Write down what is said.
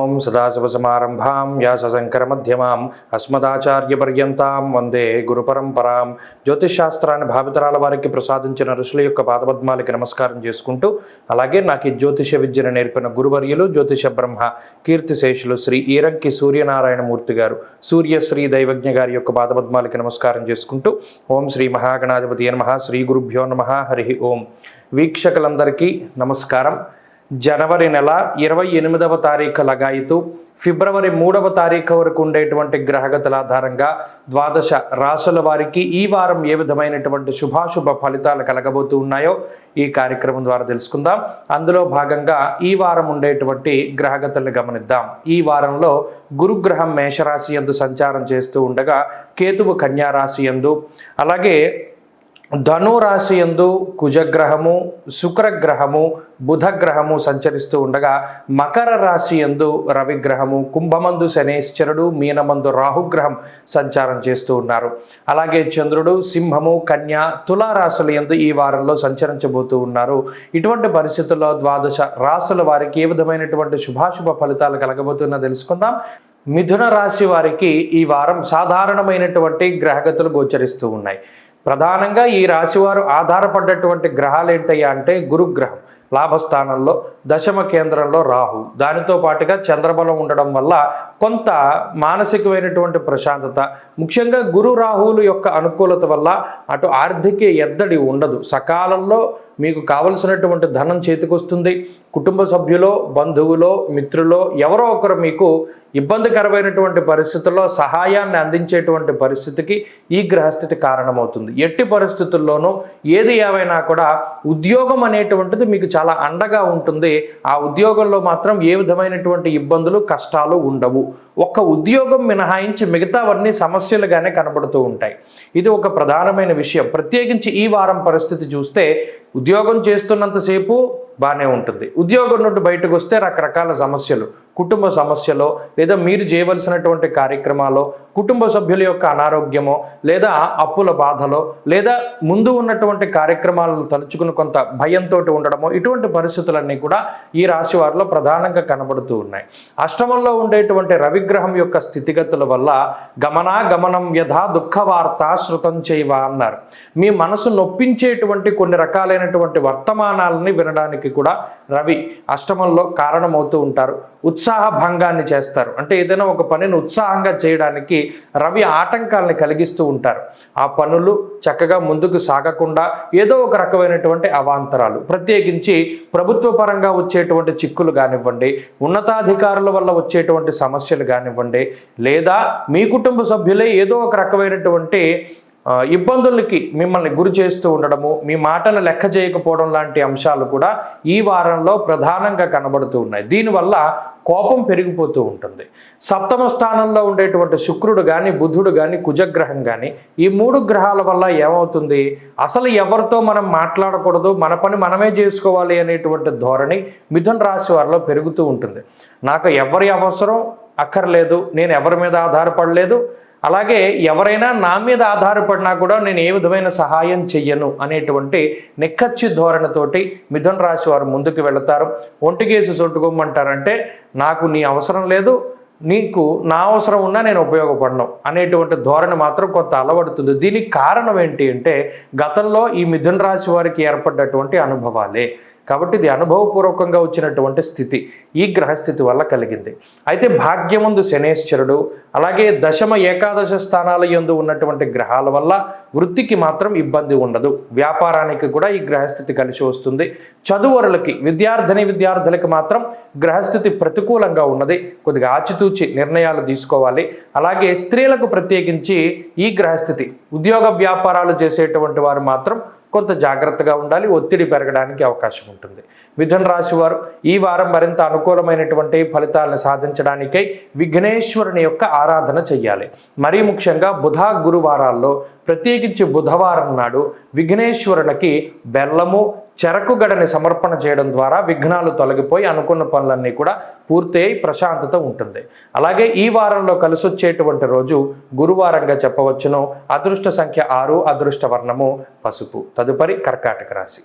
ఓం సదాశివసమారంభాం వ్యాసశంకరమధ్యమాం అస్మదాచార్యపర్యంతాం వందే గురుపరంపరాం. జ్యోతిషాస్త్రాన్ని భావితరాల వారికి ప్రసాదించిన ఋషుల యొక్క పాదపద్మాలకి నమస్కారం చేసుకుంటూ, అలాగే నాకు ఈ జ్యోతిష విద్యను నేర్పిన గురువర్యులు జ్యోతిష బ్రహ్మ కీర్తిశేషులు శ్రీ ఈరంకి సూర్యనారాయణమూర్తి గారు, సూర్యశ్రీ దైవజ్ఞ గారి యొక్క పాదపద్మాలకి నమస్కారం చేసుకుంటూ, ఓం శ్రీ మహాగణాధిపతి నమః, శ్రీ గురుభ్యో నమః, హరి ఓం. వీక్షకులందరికీ నమస్కారం. జనవరి నెల 28వ తారీఖు లగాయితూ ఫిబ్రవరి 3వ తారీఖు వరకు ఉండేటువంటి గ్రహగతుల ఆధారంగా ద్వాదశ రాశుల వారికి ఈ వారం ఏ విధమైనటువంటి శుభాశుభ ఫలితాలు కలగబోతూ ఉన్నాయో ఈ కార్యక్రమం ద్వారా తెలుసుకుందాం. అందులో భాగంగా ఈ వారం ఉండేటువంటి గ్రహగతులను గమనిద్దాం. ఈ వారంలో గురుగ్రహం మేషరాశి యందు సంచారం చేస్తూ ఉండగా, కేతువు కన్యా రాశి యందు, అలాగే ధనురాశి యందు కుజగ్రహము, శుక్రగ్రహము, బుధగ్రహము సంచరిస్తూ ఉండగా, మకర రాశి యందు రవిగ్రహము, కుంభమందు శనేశ్వరుడు, మీనమందు రాహుగ్రహం సంచారం చేస్తూ ఉన్నారు. అలాగే చంద్రుడు సింహము, కన్య, తులారాశుల యందు ఈ వారంలో సంచరించబోతూ ఉన్నారు. ఇటువంటి పరిస్థితుల్లో ద్వాదశ రాశుల వారికి ఏ విధమైనటువంటి శుభాశుభ ఫలితాలు కలగబోతున్నా తెలుసుకుందాం. మిథున రాశి వారికి ఈ వారం సాధారణమైనటువంటి గ్రహగతులు గోచరిస్తూ ఉన్నాయి. ప్రధానంగా ఈ రాశివారు ఆధారపడ్డటువంటి గ్రహాలు ఏంటయ్యా అంటే, గురుగ్రహం లాభస్థానంలో, దశమ కేంద్రంలో రాహు, దానితో పాటుగా చంద్రబలం ఉండడం వల్ల కొంత మానసికమైనటువంటి ప్రశాంతత, ముఖ్యంగా గురు రాహువుల యొక్క అనుకూలత వల్ల అటు ఆర్థిక ఎద్దడి ఉండదు. సకాలంలో మీకు కావలసినటువంటి ధనం చేతికొస్తుంది. కుటుంబ సభ్యులో, బంధువులో, మిత్రులో ఎవరో ఒకరు మీకు ఇబ్బందికరమైనటువంటి పరిస్థితుల్లో సహాయాన్ని అందించేటువంటి పరిస్థితికి ఈ గ్రహస్థితి కారణమవుతుంది. ఎట్టి పరిస్థితుల్లోనూ ఏది ఏవైనా కూడా ఉద్యోగం అనేటువంటిది మీకు చాలా అండగా ఉంటుంది. ఆ ఉద్యోగంలో మాత్రం ఏ విధమైనటువంటి ఇబ్బందులు, కష్టాలు ఉండవు. ఒక్క ఉద్యోగం మినహాయించి మిగతావన్నీ సమస్యలుగానే కనబడుతూ ఉంటాయి. ఇది ఒక ప్రధానమైన విషయం. ప్రత్యేకించి ఈ వారం పరిస్థితి చూస్తే, ఉద్యోగం చేస్తున్నంతసేపు బాగానే ఉంటుంది. ఉద్యోగం నుండి బయటకు వస్తే రకరకాల సమస్యలు, కుటుంబ సమస్యలో, లేదా మీరు చేయవలసినటువంటి కార్యక్రమాల్లో కుటుంబ సభ్యుల యొక్క అనారోగ్యమో, లేదా అప్పుల బాధలో, లేదా ముందు ఉన్నటువంటి కార్యక్రమాలను తలుచుకుని కొంత భయంతో ఉండడమో, ఇటువంటి పరిస్థితులన్నీ కూడా ఈ రాశి వారిలో ప్రధానంగా కనబడుతూ ఉన్నాయి. అష్టమంలో ఉండేటువంటి రవిగ్రహం యొక్క స్థితిగతుల వల్ల గమనం యథా దుఃఖవార్త శృతం చేయవ అన్నారు. మీ మనసు నొప్పించేటువంటి కొన్ని రకాలైనటువంటి వర్తమానాలని వినడానికి కూడా రవి అష్టమంలో కారణమవుతూ ఉంటారు. ఉత్సాహ భంగాన్ని చేస్తారు. అంటే ఏదైనా ఒక పనిని ఉత్సాహంగా చేయడానికి రవి ఆటంకాలని కలిగిస్తూ ఉంటారు. ఆ పనులు చక్కగా ముందుకు సాగకుండా ఏదో ఒక రకమైనటువంటి అవాంతరాలు, ప్రత్యేకించి ప్రభుత్వ పరంగా వచ్చేటువంటి చిక్కులు కానివ్వండి, ఉన్నతాధికారుల వల్ల వచ్చేటువంటి సమస్యలు కానివ్వండి, లేదా మీ కుటుంబ సభ్యులే ఏదో ఒక రకమైనటువంటి ఇబ్బందులకి మిమ్మల్ని గురి చేస్తూ ఉండడము, మీ మాటను లెక్క చేయకపోవడం లాంటి అంశాలు కూడా ఈ వారంలో ప్రధానంగా కనబడుతూ ఉన్నాయి. దీనివల్ల కోపం పెరిగిపోతూ ఉంటుంది. సప్తమ స్థానంలో ఉండేటువంటి శుక్రుడు కానీ, బుధుడు కానీ, కుజగ్రహం కానీ, ఈ 3 గ్రహాల వల్ల ఏమవుతుంది, అసలు ఎవరితో మనం మాట్లాడకూడదు, మన పని మనమే చేసుకోవాలి అనేటువంటి ధోరణి మిథున రాశి వారిలో పెరుగుతూ ఉంటుంది. నాకు ఎవరి అవసరం అక్కర్లేదు, నేను ఎవరి మీద ఆధారపడలేదు, అలాగే ఎవరైనా నా మీద ఆధారపడినా కూడా నేను ఏ విధమైన సహాయం చెయ్యను అనేటువంటి నిక్కచ్చి ధోరణితోటి మిథున రాశి వారు ముందుకు వెళతారు. ఒంటికేసి సొట్టుకోమంటారంటే, నాకు నీ అవసరం లేదు, నీకు నా అవసరం ఉన్నా నేను ఉపయోగపడను అనేటువంటి ధోరణి మాత్రం కొంత అలవడుతుంది. దీనికి కారణం ఏంటి అంటే, గతంలో ఈ మిథున రాశి వారికి ఏర్పడ్డటువంటి అనుభవాలే. కాబట్టి ఇది అనుభవపూర్వకంగా వచ్చినటువంటి స్థితి ఈ గ్రహస్థితి వల్ల కలిగింది. అయితే భాగ్యమందు శనేశ్వరుడు, అలాగే దశమ ఏకాదశ స్థానాల యందు ఉన్నటువంటి గ్రహాల వల్ల వృత్తికి మాత్రం ఇబ్బంది ఉండదు. వ్యాపారానికి కూడా ఈ గ్రహస్థితి కలిసి వస్తుంది. చదువరులకి, విద్యార్థులకి మాత్రం గ్రహస్థితి ప్రతికూలంగా ఉన్నది. కొద్దిగా ఆచితూచి నిర్ణయాలు తీసుకోవాలి. అలాగే స్త్రీలకు ప్రత్యేకించి ఈ గ్రహస్థితి, ఉద్యోగ వ్యాపారాలు చేసేటువంటి వారు మాత్రం కొంత జాగ్రత్తగా ఉండాలి. ఒత్తిడి పెరగడానికి అవకాశం ఉంటుంది. మిథున రాశి వారు ఈ వారం మరింత అనుకూలమైనటువంటి ఫలితాలను సాధించడానికై విఘ్నేశ్వరుని యొక్క ఆరాధన చెయ్యాలి. మరీ ముఖ్యంగా బుధ గురువారాల్లో, ప్రత్యేకించి బుధవారం నాడు విఘ్నేశ్వరునికి బెల్లము, చెరకు గడని సమర్పణ చేయడం ద్వారా విఘ్నాలు తొలగిపోయి అనుకున్న పనులన్నీ కూడా పూర్తి అయి ప్రశాంతత ఉంటుంది. అలాగే ఈ వారంలో కలిసి వచ్చేటువంటి రోజు గురువారంగా చెప్పవచ్చును. అదృష్ట సంఖ్య 6, అదృష్ట వర్ణము పసుపు. తదుపరి కర్కాటక రాశి.